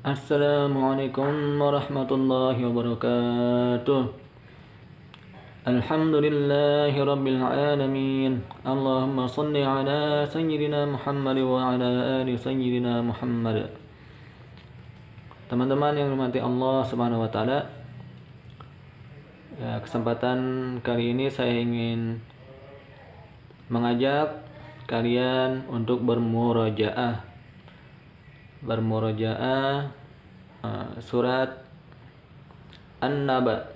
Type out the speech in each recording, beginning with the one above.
Assalamualaikum warahmatullahi wabarakatuh. Alhamdulillahi rabbil alamin. Allahumma salli ala sayyidina Muhammad wa ala ali sayyidina Muhammad. Teman-teman yang dirahmati Allah Subhanahu wa taala, ya, kesempatan kali ini saya ingin mengajak kalian untuk bermurojaah surat An-Naba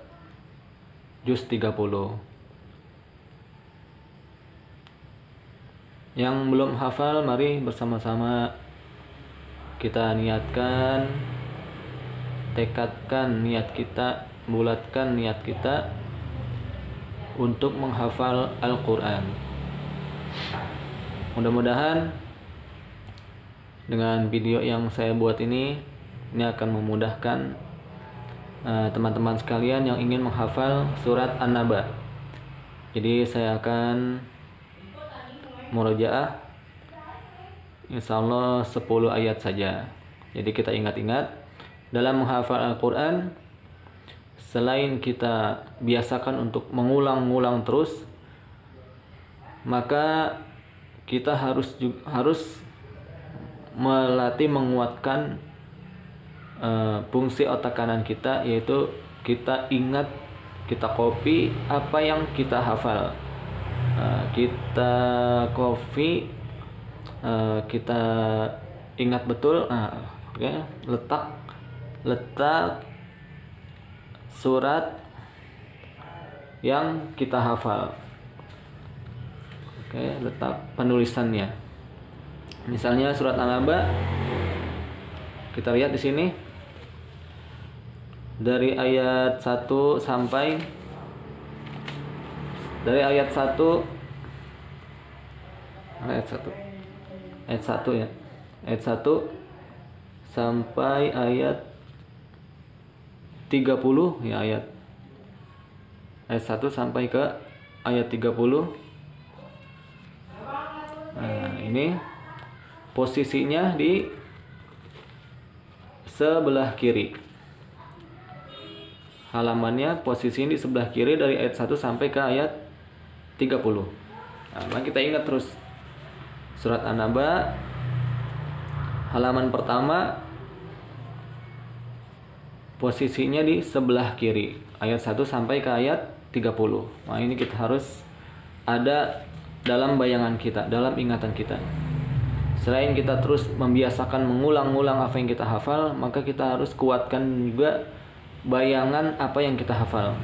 juz 30. Yang belum hafal, mari bersama-sama kita niatkan, tekadkan niat kita, bulatkan niat kita untuk menghafal Al-Quran. Mudah-mudahan dengan video yang saya buat ini akan memudahkan teman-teman sekalian yang ingin menghafal surat An-Naba. Jadi saya akan murojaah insyaallah 10 ayat saja. Jadi kita ingat-ingat, dalam menghafal Al-Quran, selain kita biasakan untuk mengulang-ulang terus, maka kita harus melatih menguatkan fungsi otak kanan kita, yaitu kita ingat, kita copy apa yang kita hafal, kita ingat betul. Letak surat yang kita hafal. Letak penulisannya. Misalnya surat An-Naba, kita lihat di sini dari ayat 1 sampai ayat 1 ya. Ayat 1 sampai ayat 30 ya, ayat 1 sampai ke ayat 30. Nah, ini posisinya di sebelah kiri. Halamannya posisinya di sebelah kiri dari ayat 1 sampai ke ayat 30. Nah, kita ingat terus. Surat An-Naba halaman pertama posisinya di sebelah kiri, ayat 1 sampai ke ayat 30. Nah, ini kita harus ada dalam bayangan kita, dalam ingatan kita. Selain kita terus membiasakan mengulang-ulang apa yang kita hafal, maka kita harus kuatkan juga bayangan apa yang kita hafal.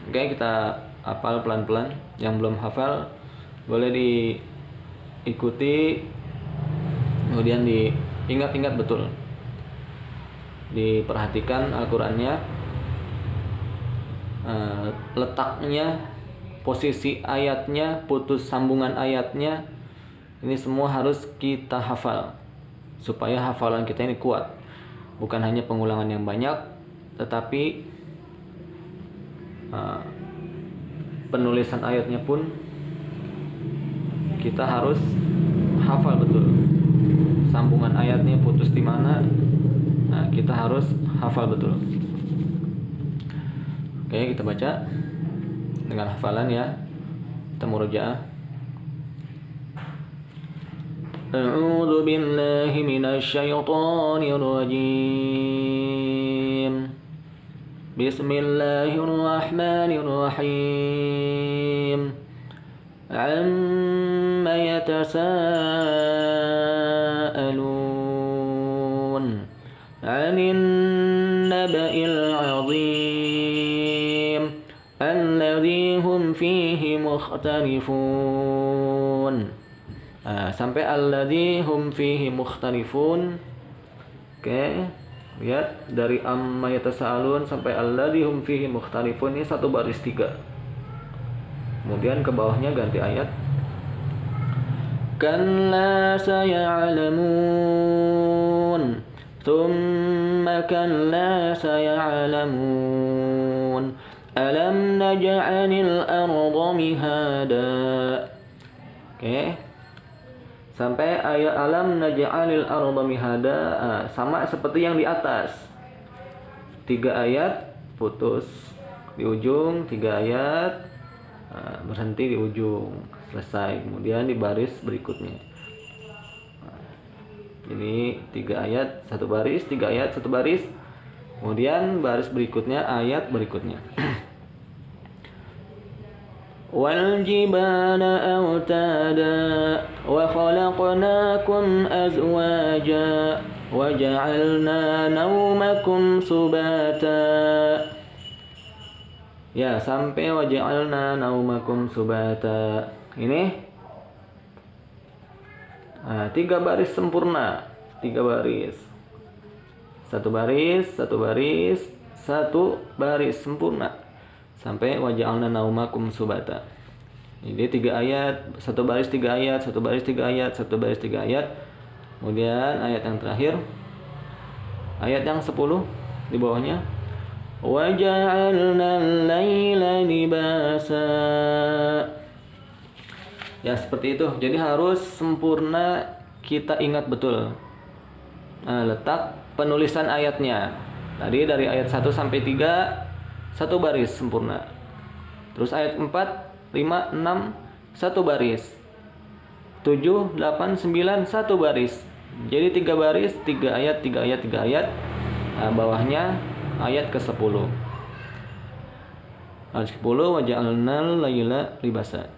Kita hafal pelan-pelan. Yang belum hafal boleh diikuti, kemudian diingat-ingat betul, diperhatikan Al-Qurannya, letaknya, posisi ayatnya, putus sambungan ayatnya. Ini semua harus kita hafal supaya hafalan kita ini kuat. Bukan hanya pengulangan yang banyak, tetapi penulisan ayatnya pun kita harus hafal betul. Sambungan ayatnya putus di mana, nah, kita harus hafal betul. Kita baca dengan hafalan ya. Kita murojaah. A'udzu billahi minasy syaithanir rajim. Bismillahirrahmanirrahim. Amma yatasaalun 'anil naba'il 'azim alladzi hum fihi mukhtalifun. Sampai alladzi hum fihi mukhtalifun. Lihat dari amma yatasaalun sampai alladzi hum fihi mukhtalifun, ini satu baris 3. Kemudian ke bawahnya ganti ayat. Kalla saya'lamun, thumma kalla saya'lamun, alam naj'alil arda mihada. sampai ayat alam naj'alil arda mihada. Sama seperti yang di atas. 3 ayat putus di ujung, 3 ayat berhenti di ujung, selesai. Kemudian di baris berikutnya. Ini 3 ayat 1 baris, 3 ayat 1 baris. Kemudian baris berikutnya, ayat berikutnya. Wal jibala autada wa khalaqnakum azwaja wa ja'alna naumakum subata. Ya, sampai wa ja'alna naumakum subata. Ini 3 baris sempurna, 3 baris. 1 baris, 1 baris, 1 baris sempurna. Sampai wa ja'alna naumakum subata. Jadi 3 ayat, 1 baris 3 ayat, 1 baris 3 ayat, 1 baris 3 ayat. Kemudian ayat yang terakhir, ayat yang 10 di bawahnya, wa ja'alna al-laila libasa. Ya, seperti itu. Jadi harus sempurna, kita ingat betul letak penulisan ayatnya. Tadi dari ayat 1 sampai 3 1 baris sempurna. Terus ayat 4, 5, 6 1 baris. 7, 8, 9 1 baris. Jadi 3 baris, 3 ayat, 3 ayat, 3 ayat. Bawahnya ayat ke-10. Ayat 10 wa ja'alnal laila libasa.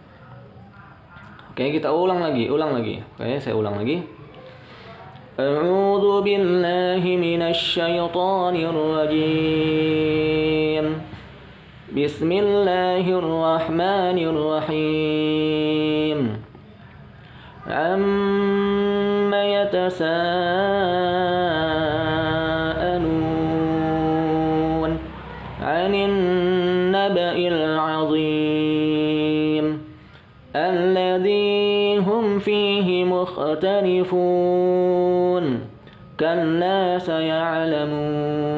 Oke, kita ulang lagi. Oke, saya ulang lagi. A'udzu billahi minasy syaithanir rajim. Bismillahirrahmanirrahim. Amma yatasaalun 'anil naba'il 'azim alladzi hum fihi mukhtalifun. Kalla saya'lamun.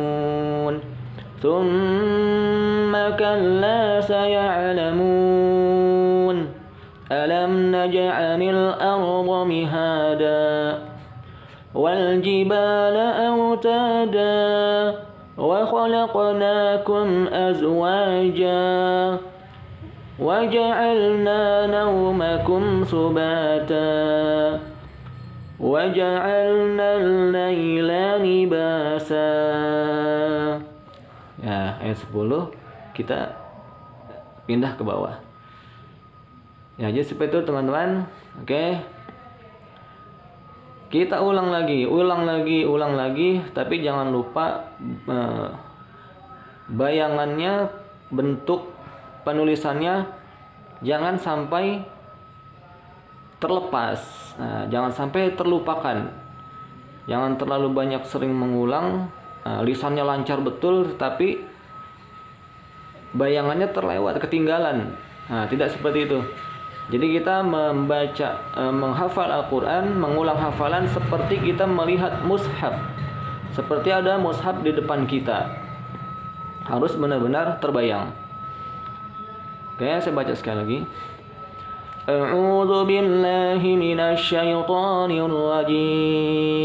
Thumma kalla saya'lamun. Alam naj'alil arda mihada wal jibala autada wa khalaqnakum azwaja wa ja'alna nawmakum subata wa ja'alna al-laila libasa. Ya, ayat 10 kita pindah ke bawah. Ya, jadi seperti itu teman-teman. Oke. Kita ulang lagi, tapi jangan lupa bayangannya, bentuk penulisannya jangan sampai terlepas. Jangan sampai terlupakan. Jangan terlalu banyak sering mengulang. Lisannya lancar betul, tapi bayangannya terlewat, ketinggalan. Tidak seperti itu. Jadi kita membaca, menghafal Al-Quran, mengulang hafalan seperti kita melihat mushaf. Seperti ada mushaf di depan kita. Harus benar-benar terbayang. Oke, saya baca sekali lagi. A'udzu billahi minasy syaithanir rajim.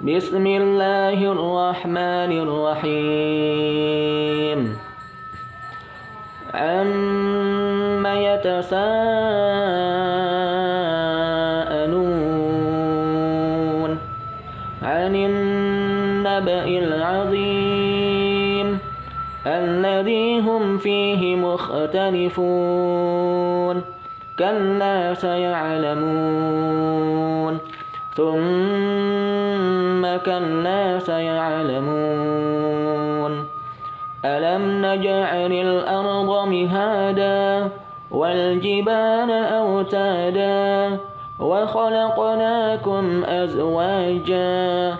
Bismillahirrahmanirrahim. Amma yatasaalun 'anil naba'il 'azim alladzi hum fihi mukhtalifun. Kalla saya'lamun. Thumma kalla saya'lamun. Alam naj'alil arda mihada wal jibala autada wa khalaqnakum azwaja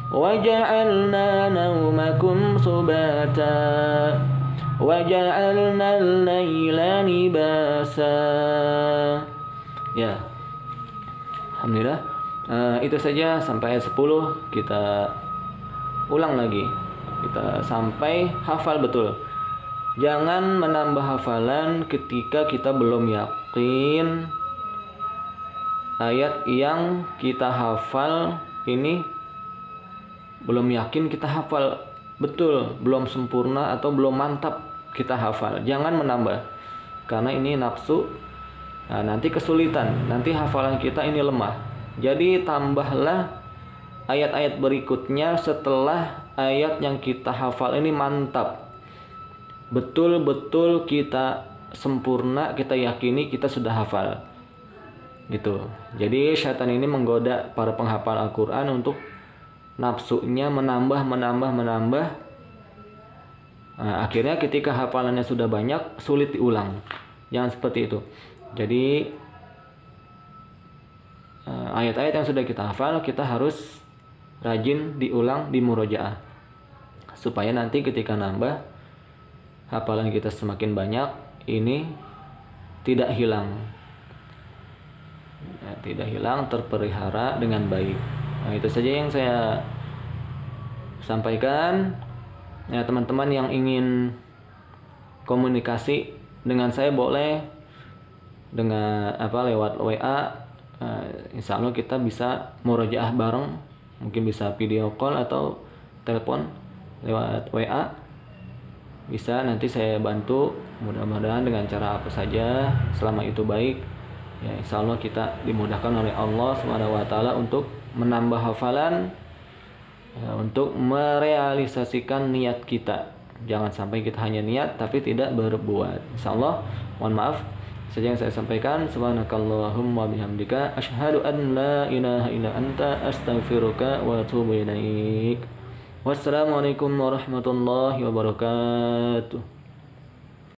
wa ja'alna nawmakum subata wa ja'alna al-laila libasa. Ya, alhamdulillah. Itu saja sampai ayat 10. Kita ulang lagi, kita sampai hafal betul. Jangan menambah hafalan ketika kita belum yakin ayat yang kita hafal ini belum yakin kita hafal betul, belum sempurna atau belum mantap kita hafal, jangan menambah, karena ini nafsu. Nah, nanti kesulitan, nanti hafalan kita ini lemah. Jadi tambahlah ayat-ayat berikutnya setelah ayat yang kita hafal ini mantap, betul-betul kita sempurna, kita yakini kita sudah hafal gitu. Jadi syaitan ini menggoda para penghafal Al-Quran untuk nafsunya menambah. Nah, akhirnya ketika hafalannya sudah banyak, sulit diulang. Jangan seperti itu. Jadi ayat-ayat yang sudah kita hafal, kita harus rajin diulang di murojaah, supaya nanti ketika nambah, hafalan kita semakin banyak, ini tidak hilang, terpelihara dengan baik. Nah, itu saja yang saya sampaikan. Ya, teman-teman yang ingin komunikasi dengan saya boleh dengan lewat WA. Insya Allah kita bisa murojaah bareng, mungkin bisa video call atau telepon lewat WA. Bisa, nanti saya bantu, mudah-mudahan dengan cara apa saja, selama itu baik. Ya, insya Allah kita dimudahkan oleh Allah SWT untuk menambah hafalan, ya, untuk merealisasikan niat kita. Jangan sampai kita hanya niat tapi tidak berbuat. Insya Allah, mohon maaf saja yang saya sampaikan. Subhanakallahumma bihamdika asyhadu an la ilaha illa anta astaghfiruka wa atubu ilaik. Wassalamualaikum warahmatullahi wabarakatuh.